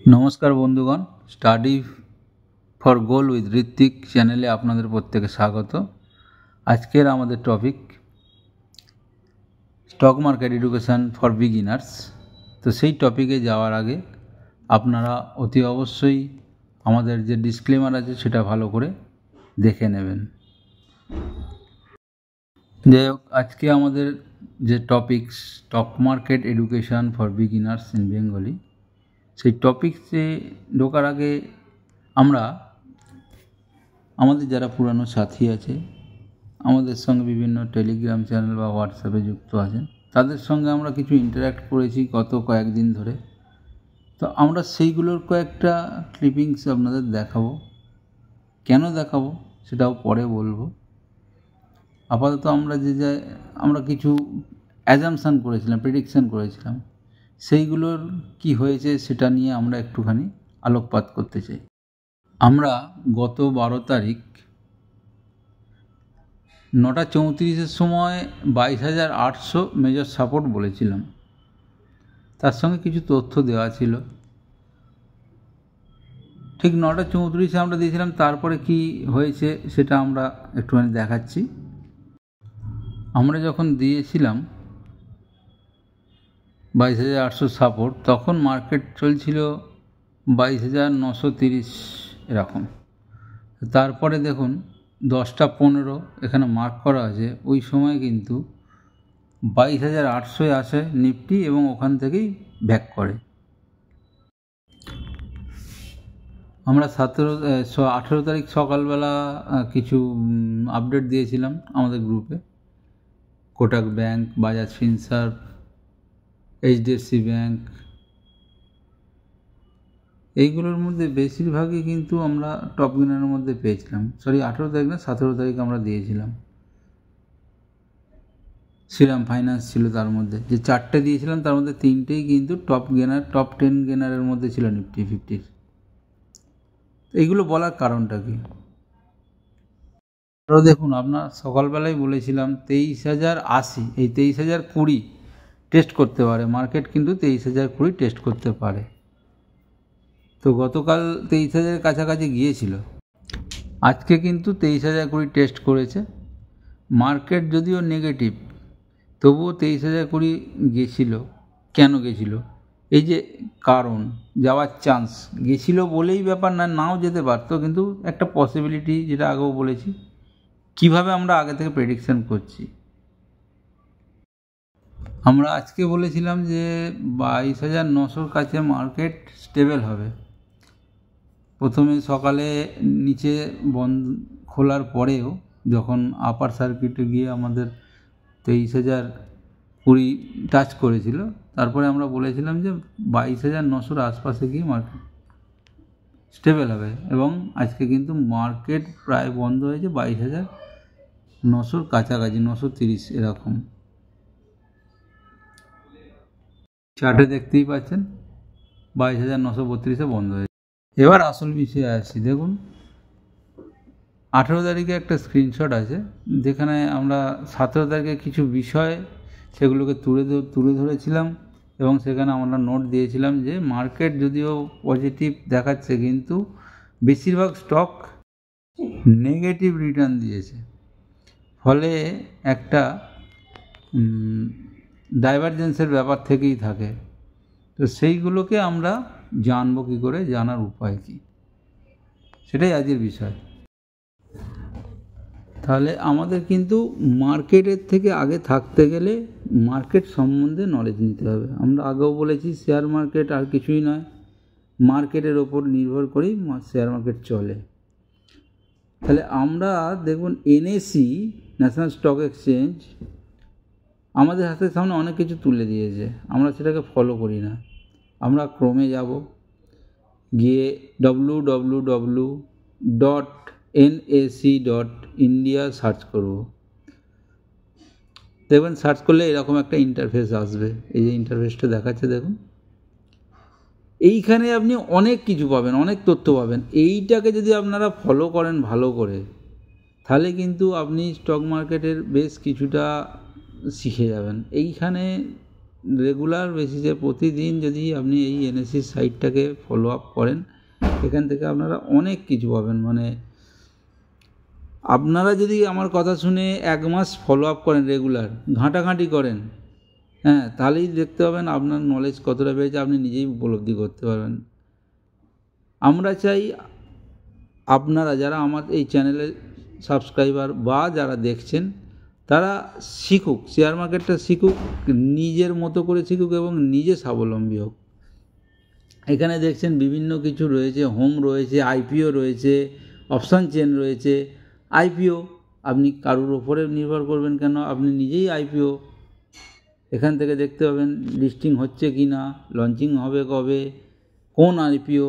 নমস্কার বন্ধুগণ, study for goal with Ritwik চ্যানেলে আপনাদের প্রত্যেকে স্বাগত। আজকের আমাদের topic stock market education for beginners. তো সেই টপিকে যাওয়ার আগে আপনারা অতি অবশ্যই আমাদের যে ডিসক্লেমার আছে সেটা ভালো করে দেখে নেবেন। যাই হোক, আজকে আমাদের যে topic stock market education for beginners in Bengali, সেই টপিকসে ঢোকার আগে আমরা আমাদের যারা পুরানো সাথী আছে, আমাদের সঙ্গে বিভিন্ন টেলিগ্রাম চ্যানেল বা হোয়াটসঅ্যাপে যুক্ত আছেন, তাদের সঙ্গে আমরা কিছু ইন্টারাক্ট করেছি গত কয়েকদিন ধরে। তো আমরা সেইগুলোর কয়েকটা ক্লিপিংস আপনাদের দেখাবো। কেন দেখাবো সেটাও পরে বলবো। আপাতত আমরা কিছু অ্যাজামশান করেছিলাম, প্রেডিকশান করেছিলাম, সেইগুলোর কি হয়েছে সেটা নিয়ে আমরা একটুখানি আলোকপাত করতে চাই। আমরা গত 12 তারিখ 9:34 সময় 22,800 মেজর সাপোর্ট বলেছিলাম। তার সঙ্গে কিছু তথ্য দেওয়া ছিল। ঠিক 9:34 আমরা দিয়েছিলাম। তারপরে কি হয়েছে সেটা আমরা একটুখানি দেখাচ্ছি। আমরা যখন দিয়েছিলাম 22,800 সাপোর্ট, তখন মার্কেট চলছিল 22,930 এরকম। তারপরে দেখুন 10:15 এখানে মার্ক করা আছে, ওই সময় কিন্তু 22,800 আসে নিফটি এবং ওখান থেকেই ব্যাক করে। আমরা 18 তারিখ সকালবেলা কিছু আপডেট দিয়েছিলাম আমাদের গ্রুপে। Kotak bank, Bajaj Finserv, HDFC bank, এইগুলোর মধ্যে বেশিরভাগই কিন্তু আমরা টপ গেনারের মধ্যে পেয়েছিলাম। 18 তারিখ না, 17 তারিখ আমরা দিয়েছিলাম। শ্রীরাম ফাইন্যান্স ছিল তার মধ্যে। যে 4টে দিয়েছিলাম তার মধ্যে 3টেই কিন্তু টপ 10 গেনারের মধ্যে ছিল নিফটি 50। এইগুলো বলার কারণটা কি? আরও দেখুন, আপনার সকালবেলায় বলেছিলাম 23,080, এই 23,020 টেস্ট করতে পারে মার্কেট, কিন্তু 23,020 টেস্ট করতে পারে। তো গতকাল 23,000 কাছাকাছি গিয়েছিল, আজকে কিন্তু 23,020 টেস্ট করেছে। মার্কেট যদিও নেগেটিভ, তবুও 23,020 গেছিল। কেন গেছিল? এই যে কারণ, যাওয়ার চান্স, গেছিল বলেই ব্যাপার না, নাও যেতে পারতো, কিন্তু একটা পসিবিলিটি, যেটা আগেও বলেছি। কিভাবে আমরা আগে থেকে প্রেডিকশান করছি, আমরা আজকে বলেছিলাম যে 22,900 কাছে মার্কেট স্টেবল হবে। প্রথমে সকালে নিচে খোলার পরেও যখন আপার সার্কিটে গিয়ে আমাদের 23,020 টাচ করেছিল, তারপরে আমরা বলেছিলাম যে 22,900 আশপাশে গিয়ে মার্কেট স্টেবল হবে। এবং আজকে কিন্তু মার্কেট প্রায় বন্ধ হয়েছে 22,900 কাছাকাছি, 930 এরকম। চার্টে দেখতেই পাচ্ছেন 22,932 বন্ধ হয়েছে। এবার আসল বিষয়ে আসছি। দেখুন 18 তারিখে একটা স্ক্রিনশট আছে, যেখানে আমরা 17 তারিখে কিছু বিষয় সেগুলোকে তুলে ধরেছিলাম এবং সেখানে আমরা নোট দিয়েছিলাম যে মার্কেট যদিও পজিটিভ দেখাচ্ছে, কিন্তু বেশিরভাগ স্টক নেগেটিভ রিটার্ন দিয়েছে। ফলে একটা ডাইভারজেন্সের ব্যাপার থেকেই থাকে। তো সেইগুলোকে আমরা জানবো কী করে, জানার উপায় কী, সেটাই আজকের বিষয়। তাহলে আমাদের কিন্তু মার্কেটের থেকে আগে থাকতে গেলে মার্কেট সম্বন্ধে নলেজ নিতে হবে। আমরা আগেও বলেছি, শেয়ার মার্কেট আর কিছুই নয়, মার্কেটের ওপর নির্ভর করেই শেয়ার মার্কেট চলে। তাহলে আমরা দেখুন এনএসই, ন্যাশনাল স্টক এক্সচেঞ্জ, আমাদের হাতের সামনে অনেক কিছু তুলে দিয়েছে, আমরা সেটাকে ফলো করি না। আমরা ক্রমে যাব, গিয়ে www.nac.india সার্চ করব। দেখবেন সার্চ করলে এরকম একটা ইন্টারফেস আসবে। এই যে ইন্টারফেসটা দেখাচ্ছে দেখুন, এইখানে আপনি অনেক কিছু পাবেন, অনেক তথ্য পাবেন। এইটাকে যদি আপনারা ফলো করেন ভালো করে, তাহলে কিন্তু আপনি স্টক মার্কেটের বেশ কিছুটা শিখে যাবেন। এইখানে রেগুলার বেসিসে প্রতিদিন যদি আপনি এই এনএসসি সাইটটাকে ফলো আপ করেন, এখান থেকে আপনারা অনেক কিছু পাবেন। মানে আপনারা যদি আমার কথা শুনে 1 মাস ফলো আপ করেন, রেগুলার ঘাঁটাঘাঁটি করেন, হ্যাঁ, তাহলেই দেখতে পাবেন আপনার নলেজ কতটা বেড়েছে, আপনি নিজেই উপলব্ধি করতে পারবেন। আমরা চাই আপনারা যারা আমার এই চ্যানেলের সাবস্ক্রাইবার বা যারা দেখছেন, তারা শিখুক, শেয়ার মার্কেটটা শিখুক, নিজের মতো করে শিখুক এবং নিজে স্বাবলম্বী হোক। এখানে দেখছেন বিভিন্ন কিছু রয়েছে, হোম রয়েছে, আইপিও রয়েছে, অপশান চেন রয়েছে। আইপিও আপনি কারোর ওপরে নির্ভর করবেন কেন, আপনি নিজেই আইপিও এখান থেকে দেখতে পাবেন, লিস্টিং হচ্ছে কি না, লঞ্চিং হবে কবে, কোন আইপিও,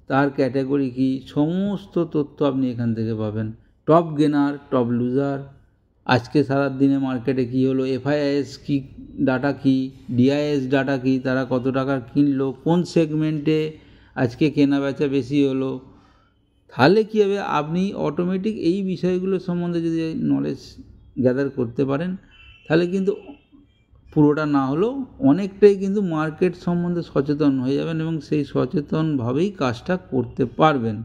তার ক্যাটাগরি কী, সমস্ত তথ্য আপনি এখান থেকে পাবেন। টপ গেনার, টপ লুজার, আজকে সারা দিনে মার্কেটে কী হলো, এফআইআইএস কি ডাটা কী, ডিআইএস ডাটা কী, তারা কত টাকার কিনলো, কোন সেগমেন্টে আজকে কেনা বেচা বেশি হলো। তাহলে কী হবে, আপনি অটোমেটিক এই বিষয়গুলো সম্বন্ধে যদি নলেজ গ্যাদার করতে পারেন, তাহলে কিন্তু পুরোটা না হলেও অনেকটাই কিন্তু মার্কেট সম্বন্ধে সচেতন হয়ে যাবেন এবং সেই সচেতনভাবেই কাজটা করতে পারবেন।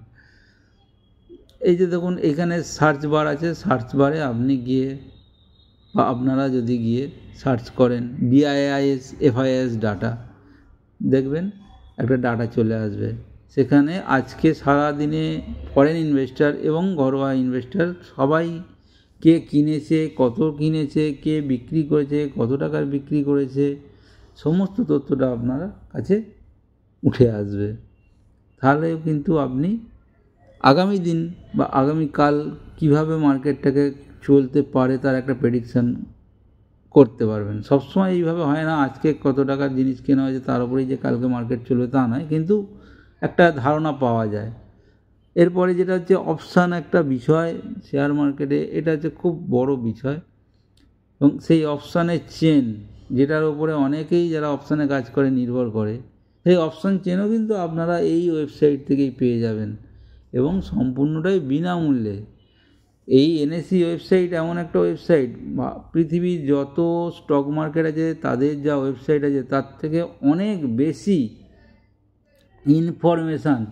এই যে দেখুন এখানে সার্চ বার আছে, সার্চ বারে আপনি গিয়ে বা আপনারা যদি গিয়ে সার্চ করেন ডিআইআইএস এফআইআইএস ডাটা, দেখবেন একটা ডাটা চলে আসবে। সেখানে আজকে সারাদিনে ফরেন ইনভেস্টার এবং ঘরোয়া ইনভেস্টার সবাই কে কিনেছে, কত কিনেছে, কে বিক্রি করেছে, কত টাকার বিক্রি করেছে, সমস্ত তথ্যটা আপনার কাছে উঠে আসবে। তাহলেও কিন্তু আপনি আগামী দিন বা আগামীকাল কীভাবে মার্কেটটাকে চলতে পারে তার একটা প্রেডিকশান করতে পারবেন। সবসময় এইভাবে হয় না, আজকে কত টাকার জিনিস কেনা হয়েছে তার উপরেই যে কালকে মার্কেট চলবে তা নয়, কিন্তু একটা ধারণা পাওয়া যায়। এরপরে যেটা হচ্ছে অপশান, একটা বিষয় শেয়ার মার্কেটে, এটা হচ্ছে খুব বড় বিষয়। এবং সেই অপশানের চেন, যেটার উপরে অনেকেই যারা অপশানে কাজ করে নির্ভর করে, সেই অপশান চেনও কিন্তু আপনারা এই ওয়েবসাইট থেকেই পেয়ে যাবেন এবং সম্পূর্ণটাই বিনামূল্যে। এই এনএসসি ওয়েবসাইট এমন একটা ওয়েবসাইট, বা পৃথিবীর যত স্টক মার্কেট আছে তাদের যা ওয়েবসাইট আছে তার থেকে অনেক বেশি ইনফরমেশান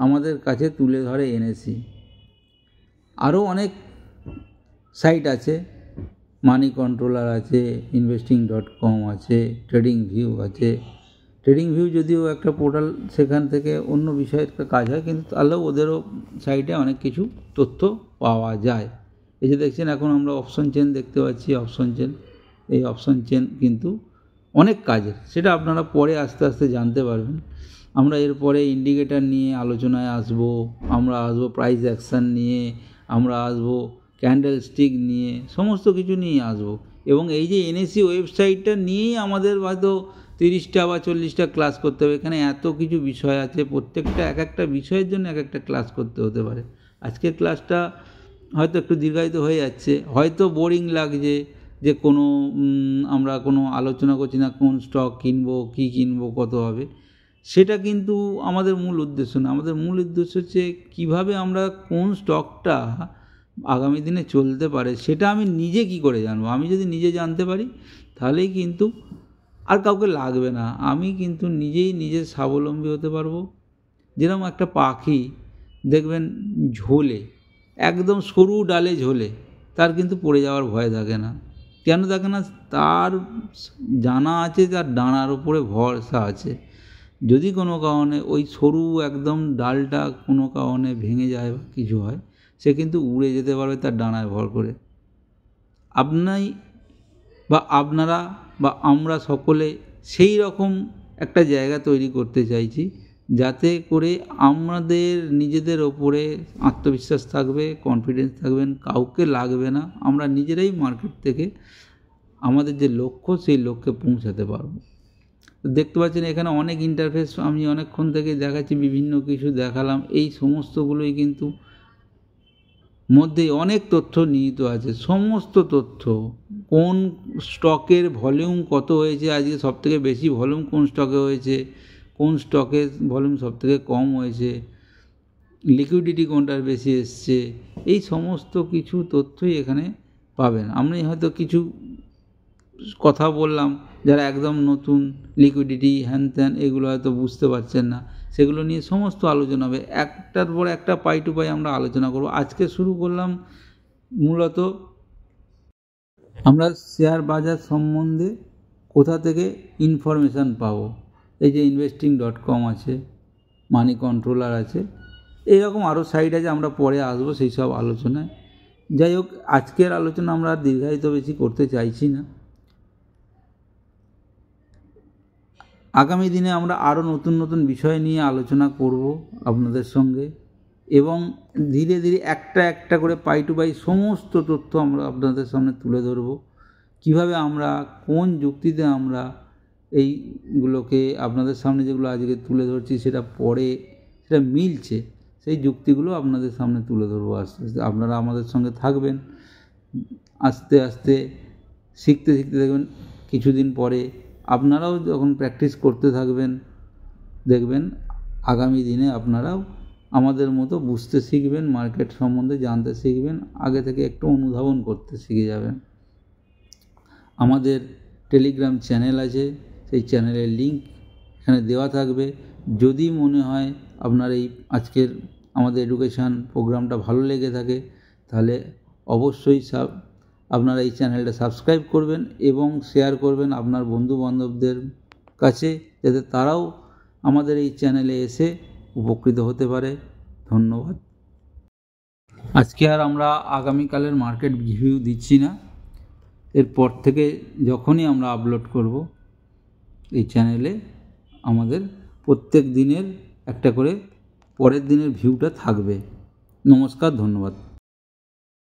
আমাদের কাছে তুলে ধরে এনএসসি। আরও অনেক সাইট আছে, মানি কন্ট্রোলার আছে, investing.com আছে, ট্রেডিং ভিউ আছে। ট্রেডিং ভিউ যদিও একটা পোর্টাল, সেখান থেকে অন্য বিষয়ের কাজ হয়, কিন্তু তাহলেও ওদেরও সাইটে অনেক কিছু তথ্য পাওয়া যায়। এই যে দেখছেন এখন আমরা অপশন চেন দেখতে পাচ্ছি, অপশন চেন, এই অপশন চেন কিন্তু অনেক কাজের, সেটা আপনারা পরে আস্তে আস্তে জানতে পারবেন। আমরা এরপরে ইন্ডিকেটার নিয়ে আলোচনায় আসব, আমরা আসবো প্রাইস অ্যাকশান নিয়ে, আমরা আসবো ক্যান্ডেল স্টিক নিয়ে, সমস্ত কিছু নিয়ে আসব। এবং এই যে এনএসসি ওয়েবসাইটটা নিয়েই আমাদের হয়তো 30টা বা 40টা ক্লাস করতে হবে। এখানে এত কিছু বিষয় আছে, প্রত্যেকটা এক একটা বিষয়ের জন্য এক একটা ক্লাস করতে হতে পারে। আজকের ক্লাসটা হয়তো একটু দীর্ঘায়িত হয়ে যাচ্ছে, হয়তো বোরিং লাগছে যে আমরা কোনো আলোচনা করছি না, কোন স্টক কিনবো, কী কিনবো, কত হবে। সেটা কিন্তু আমাদের মূল উদ্দেশ্য না। আমাদের মূল উদ্দেশ্য হচ্ছে কীভাবে আমরা কোন স্টকটা আগামী দিনে চলতে পারে সেটা আমি নিজে কি করে জানবো। আমি যদি নিজে জানতে পারি তাহলেই কিন্তু আর কাউকে লাগবে না, আমি কিন্তু নিজেই নিজের স্বাবলম্বী হতে পারবো। যেরকম একটা পাখি দেখবেন ঝোলে, একদম সরু ডালে ঝোলে, তার কিন্তু পড়ে যাওয়ার ভয় থাকে না। কেন থাকে না? তার জানা আছে, তার ডানার উপরে ভরসা আছে। যদি কোনো কারণে ওই সরু একদম ডালটা কোনো কারণে ভেঙে যায় বা কিছু হয়, সে কিন্তু উড়ে যেতে পারবে তার ডানায় ভর করে। আপনি বা আপনারা বা আমরা সকলে সেই রকম একটা জায়গা তৈরি করতে চাইছি, যাতে করে আমাদের নিজেদের ওপরে আত্মবিশ্বাস থাকবে, কনফিডেন্স থাকবেন, কাউকে লাগবে না, আমরা নিজেরাই মার্কেট থেকে আমাদের যে লক্ষ্য সেই লক্ষ্যে পৌঁছাতে পারবো। দেখতে পাচ্ছেন এখানে অনেক ইন্টারফেস আমি অনেকক্ষণ থেকে দেখাচ্ছি, বিভিন্ন কিছু দেখালাম। এই সমস্তগুলোই কিন্তু মধ্যে অনেক তথ্য নিহিত আছে, সমস্ত তথ্য, কোন স্টকের ভলিউম কত হয়েছে, আজকে সবথেকে বেশি ভলিউম কোন স্টকে হয়েছে, কোন স্টকের ভলিউম সবথেকে কম হয়েছে, লিকুইডিটি কোনটার বেশি এসছে, এই সমস্ত কিছু তথ্যই এখানে পাবেন। আমি হয়তো কিছু কথা বললাম, যারা একদম নতুন, লিকুইডিটি হ্যান ত্যান এগুলো হয়তো বুঝতে পারছেন না, সেগুলো নিয়ে সমস্ত আলোচনা হবে, একটার পর একটা পাই টু পাই আমরা আলোচনা করব। আজকে শুরু করলাম মূলত আমরা শেয়ার বাজার সম্বন্ধে কোথা থেকে ইনফরমেশান পাবো। এই যে investing.com আছে, মানি কন্ট্রোলার আছে, এইরকম আরও সাইট আছে, আমরা পরে আসবো সেই সব আলোচনায়। যাই হোক, আজকের আলোচনা আমরা দীর্ঘায়িত বেশি করতে চাইছি না। আগামী দিনে আমরা আরও নতুন নতুন বিষয় নিয়ে আলোচনা করব আপনাদের সঙ্গে, এবং ধীরে ধীরে একটা একটা করে পাই টু পাই সমস্ত তথ্য আমরা আপনাদের সামনে তুলে ধরব। কিভাবে আমরা কোন যুক্তিতে আমরা এইগুলোকে আপনাদের সামনে যেগুলো আজকে তুলে ধরছি সেটা পরে সেটা মিলছে, সেই যুক্তিগুলো আপনাদের সামনে তুলে ধরবো আস্তে আস্তে। আপনারা আমাদের সঙ্গে থাকবেন, আস্তে আস্তে শিখতে শিখতে দেখবেন কিছুদিন পরে আপনারাও যখন প্র্যাকটিস করতে থাকবেন, দেখবেন আগামী দিনে আপনারাও আমাদের মতো বুঝতে শিখবেন, মার্কেট সম্বন্ধে জানতে শিখবেন, আগে থেকে একটু অনুধাবন করতে শিখে যাবেন। আমাদের টেলিগ্রাম চ্যানেল আছে, সেই চ্যানেলের লিঙ্ক এখানে দেওয়া থাকবে। যদি মনে হয় আপনার এই আজকের আমাদের এডুকেশান প্রোগ্রামটা ভালো লেগে থাকে, তাহলে অবশ্যই আপনারা এই চ্যানেলটা সাবস্ক্রাইব করবেন এবং শেয়ার করবেন আপনার বন্ধুবান্ধবদের কাছে, যাতে তারাও আমাদের এই চ্যানেলে এসে উপকৃত হতে পারে। ধন্যবাদ। আজকে আর আমরা আগামীকালের মার্কেট রিভিউ দিচ্ছি না, এরপর থেকে যখনই আমরা আপলোড করব এই চ্যানেলে আমাদের প্রত্যেক দিনের একটা করে পরের দিনের ভিউটা থাকবে। নমস্কার, ধন্যবাদ।